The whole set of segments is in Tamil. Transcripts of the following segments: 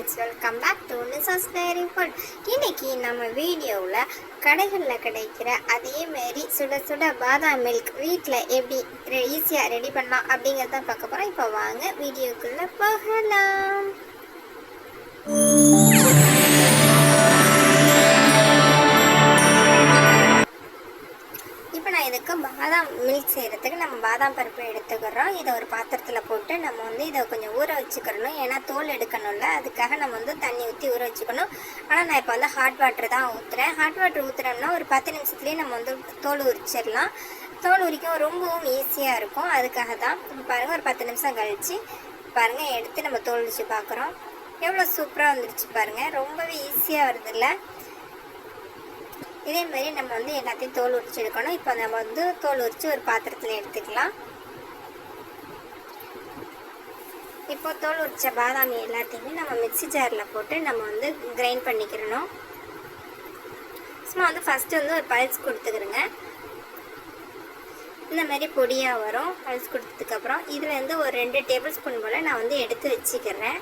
Friends, welcome back to Nisha's diary food. இன்னைக்கு நம்ம வீடியோவில் கடைகளில் கிடைக்கிற அதே மாதிரி சுட சுட பாதாம் மில்க் வீட்டில் எப்படி ஈஸியாக ரெடி பண்ணலாம் அப்படிங்கிறத பார்க்க போகிறோம். இப்போ வாங்க வீடியோக்குள்ளே போகலாம். இப்போ நான் இதுக்கு பாதாம் மில்க் செய்கிறதுக்கு நம்ம பாதாம் பருப்பு எடுத்துக்கிறோம். இதை ஒரு பாத்திரத்தில் போட்டு நம்ம இதை கொஞ்சம் ஊற வச்சுக்கிறணும். ஏன்னா தோல் எடுக்கணும்ல, அதுக்காக நம்ம தண்ணி ஊற்றி ஊற வச்சுக்கணும். ஆனால் நான் இப்போ ஹாட் வாட்டர் தான் ஊற்றுறேன். ஹாட் வாட்டர் ஊற்றுறோம்னா ஒரு 10 நிமிஷத்துலேயே நம்ம தோல் உரிச்சிடலாம். தோல் உரிக்கும் ரொம்பவும் ஈஸியாக இருக்கும். அதுக்காக தான் இப்போ பாருங்கள், ஒரு 10 நிமிஷம் கழித்து பாருங்கள் எடுத்து நம்ம தோல் உரித்து பார்க்குறோம். எவ்வளோ சூப்பராக வந்துருச்சு பாருங்கள், ரொம்பவே ஈஸியாக வருதில்ல. இதே மாதிரி நம்ம எல்லாத்தையும் தோல் உரிச்சு எடுக்கணும். இப்போ நம்ம தோல் உரித்து ஒரு பாத்திரத்தில் எடுத்துக்கலாம். இப்போ தோல் உரிச்ச பாதாமி எல்லாத்தையுமே நம்ம மிக்ஸி ஜாரில் போட்டு நம்ம கிரைண்ட் பண்ணிக்கிறணும். சும்மா ஃபஸ்ட்டு ஒரு பல்ஸ் கொடுத்துக்கிறேங்க. இந்த மாதிரி பொடியாக வரும். பல்ஸ் கொடுத்ததுக்கப்புறம் இதில் ஒரு 2 டேபிள் ஸ்பூன் போல் நான் எடுத்து வச்சுக்கிறேன்.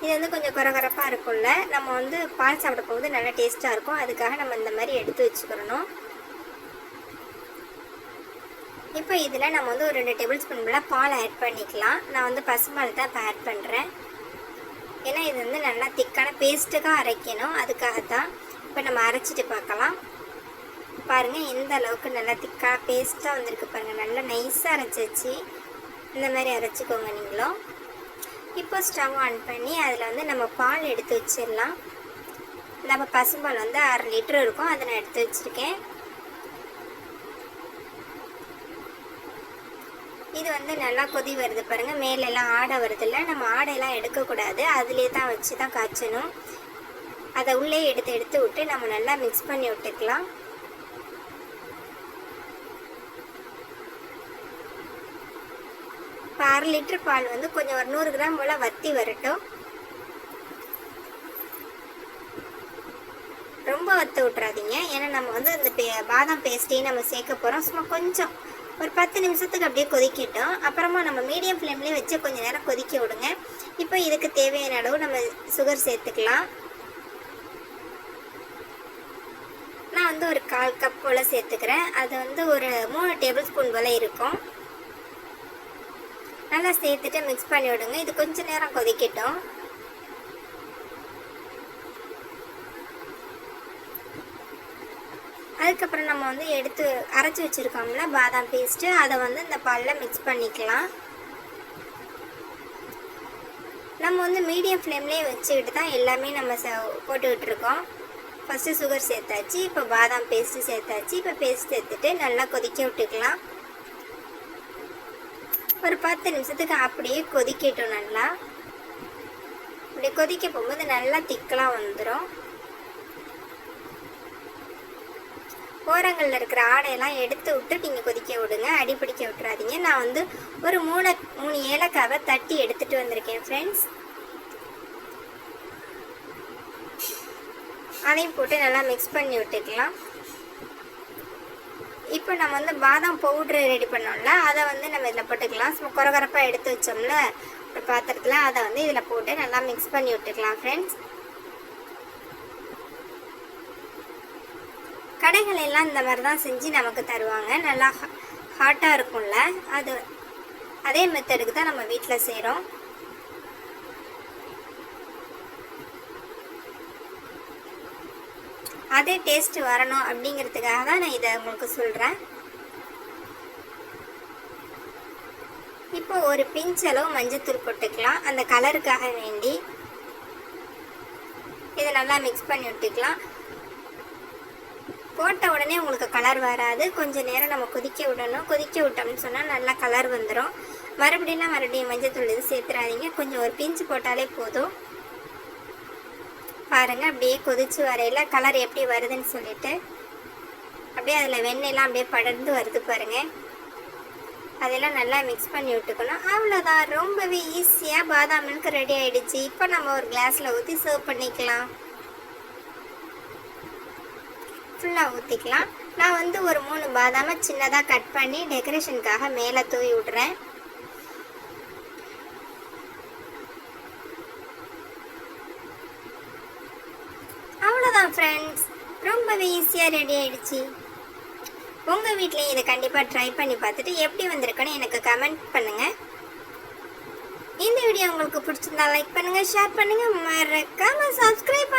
இது கொஞ்சம் கொரகொரப்பாக இருக்கும்ல, நம்ம பால் சாப்பிட போகுது நல்லா டேஸ்ட்டாக இருக்கும். அதுக்காக நம்ம இந்த மாதிரி எடுத்து வச்சுக்கிறணும். இப்போ இதில் நம்ம ஒரு 2 டேபிள் ஸ்பூன் போல் பால் ஆட் பண்ணிக்கலாம். நான் பசும்பால் தான் இப்போ ஆட் பண்ணுறேன். ஏன்னா இது நல்லா திக்கான பேஸ்ட்டுக்காக அரைக்கணும், அதுக்காகத்தான். இப்போ நம்ம அரைச்சிட்டு பார்க்கலாம். பாருங்கள், எந்த அளவுக்கு நல்லா திக்கான பேஸ்ட்டாக வந்திருக்கு பாருங்கள். நல்லா நைஸாக அரைச்சாச்சு. இந்த மாதிரி அரைச்சிக்கோங்க நீங்களும். இப்போ ஸ்டவ் ஆன் பண்ணி அதில் நம்ம பால் எடுத்து வச்சிடலாம். நம்ம பசும்பால் 1/2 லிட்டர் இருக்கும், அதை நான் எடுத்து வச்சுருக்கேன். இது நல்லா கொதி வருது பாருங்கள், மேலெல்லாம் ஆடை வருதில்ல. நம்ம ஆடையெல்லாம் எடுக்கக்கூடாது, அதிலே தான் வச்சு தான் காய்ச்சணும். அதை உள்ளே எடுத்து விட்டு நம்ம நல்லா மிக்ஸ் பண்ணி விட்டுக்கலாம். இப்போ 1/2 லிட்டர் பால் கொஞ்சம் ஒரு 100 கிராம் போல் வற்றி வரட்டும். ரொம்ப வற்ற விட்றாதீங்க, ஏன்னா நம்ம அந்த பாதாம் பேஸ்ட்டையும் நம்ம சேர்க்க போகிறோம். சும்மா கொஞ்சம் ஒரு 10 நிமிஷத்துக்கு அப்படியே கொதிக்கட்டும். அப்புறமா நம்ம மீடியம் ஃப்ளேம்லேயே வச்சு கொஞ்சம் நேரம் கொதிக்க விடுங்க. இப்போ இதுக்கு தேவையான அளவு நம்ம சுகர் சேர்த்துக்கலாம். நான் ஒரு 1/4 கப் போல் சேர்த்துக்கிறேன். அது ஒரு 3 டேபிள் ஸ்பூன் போல் இருக்கும். நல்லா சேர்த்துட்டு மிக்ஸ் பண்ணி விடுங்க. இது கொஞ்சம் நேரம் கொதிக்கட்டும். அதுக்கப்புறம் நம்ம எடுத்து அரைச்சி வச்சுருக்கோம்ல பாதாம் பேஸ்ட்டு, அதை இந்த பாலில் மிக்ஸ் பண்ணிக்கலாம். நம்ம மீடியம் ஃப்ளேம்லேயே வச்சுக்கிட்டு தான் எல்லாமே நம்ம போட்டுக்கிட்டு இருக்கோம். ஃபஸ்ட்டு சுகர் சேர்த்தாச்சு, இப்போ பாதாம் பேஸ்ட்டு சேர்த்தாச்சு. இப்போ பேஸ்ட் சேர்த்துட்டு நல்லா கொதிக்க விட்டுக்கலாம். ஒரு 10 நிமிஷத்துக்கு அப்படியே கொதிக்கட்டும். நல்லா இப்படி கொதிக்க போகும்போது நல்லா திக்கெலாம் வந்துடும். ஓரங்களில் இருக்கிற ஆடையெல்லாம் எடுத்து விட்டு நீங்கள் கொதிக்க விடுங்க, அடிப்பிடிக்க விட்டுறாதீங்க. நான் ஒரு 3 ஏலக்காவை தட்டி எடுத்துகிட்டு வந்திருக்கேன் ஃப்ரெண்ட்ஸ். அதையும் போட்டு நல்லா மிக்ஸ் பண்ணி விட்டுக்கலாம். இப்போ நம்ம பாதாம் பவுட்ரு ரெடி பண்ணோம்ல, அதை நம்ம இதில் போட்டுக்கலாம். சும்மா கொரகொரப்பாக எடுத்து வச்சோம்ல ஒரு பாத்திரத்தில், அதை இதில் போட்டு நல்லா மிக்ஸ் பண்ணி விட்டுக்கலாம் ஃப்ரெண்ட்ஸ். கடைகள் எல்லாம் இந்த மாதிரி தான் செஞ்சு நமக்கு தருவாங்க. நல்லா ஹாட்டாக இருக்கும்ல, அதே மெத்தடுக்கு தான் நம்ம வீட்டில் செய்கிறோம். அதே டேஸ்ட் வரணும் அப்படிங்கிறதுக்காக தான் நான் இதை உங்களுக்கு சொல்கிறேன். இப்போ ஒரு பிஞ்ச் அளவு மஞ்சத்தூள் போட்டுக்கலாம், அந்த கலருக்காக வேண்டி. இதை நல்லா மிக்ஸ் பண்ணி விட்டுக்கலாம். போட்ட உடனே உங்களுக்கு கலர் வராது, கொஞ்சம் நேரம் நம்ம கொதிக்க விடணும். கொதிக்க விட்டோம்னு சொன்னால் நல்லா கலர் வந்துடும். மறுபடியும் மஞ்சத்தூள் இது சேர்த்துறாதீங்க, கொஞ்சம் ஒரு பிஞ்சு போட்டாலே போதும். பாருங்கள், அப்படியே கொதிச்சு வரையில் கலர் எப்படி வருதுன்னு சொல்லிட்டு அப்படியே அதில் வெண்ணெய்லாம் அப்படியே படர்ந்து வருது பாருங்கள். அதெல்லாம் நல்லா மிக்ஸ் பண்ணி விட்டுக்கணும். அவ்வளோதான், ரொம்பவே ஈஸியாக பாதாம் மில்க் ரெடி ஆகிடுச்சு. இப்போ நம்ம ஒரு கிளாஸில் ஊற்றி சர்வ் பண்ணிக்கலாம். ஃபுல்லாக ஊற்றிக்கலாம். நான் ஒரு 3 பாதாமை சின்னதாக கட் பண்ணி டெக்கரேஷனுக்காக மேலே தூவி விட்றேன். அவ்வளோதான் ஃப்ரெண்ட்ஸ், ரொம்பவே ஈஸியாக ரெடி ஆயிடுச்சு. உங்கள் வீட்லேயும் இதை கண்டிப்பாக ட்ரை பண்ணி பார்த்துட்டு எப்படி வந்திருக்குன்னு எனக்கு கமெண்ட் பண்ணுங்கள். இந்த வீடியோ உங்களுக்கு பிடிச்சிருந்தா லைக் பண்ணுங்கள், ஷேர் பண்ணுங்கள், மறக்காம சப்ஸ்கிரைப்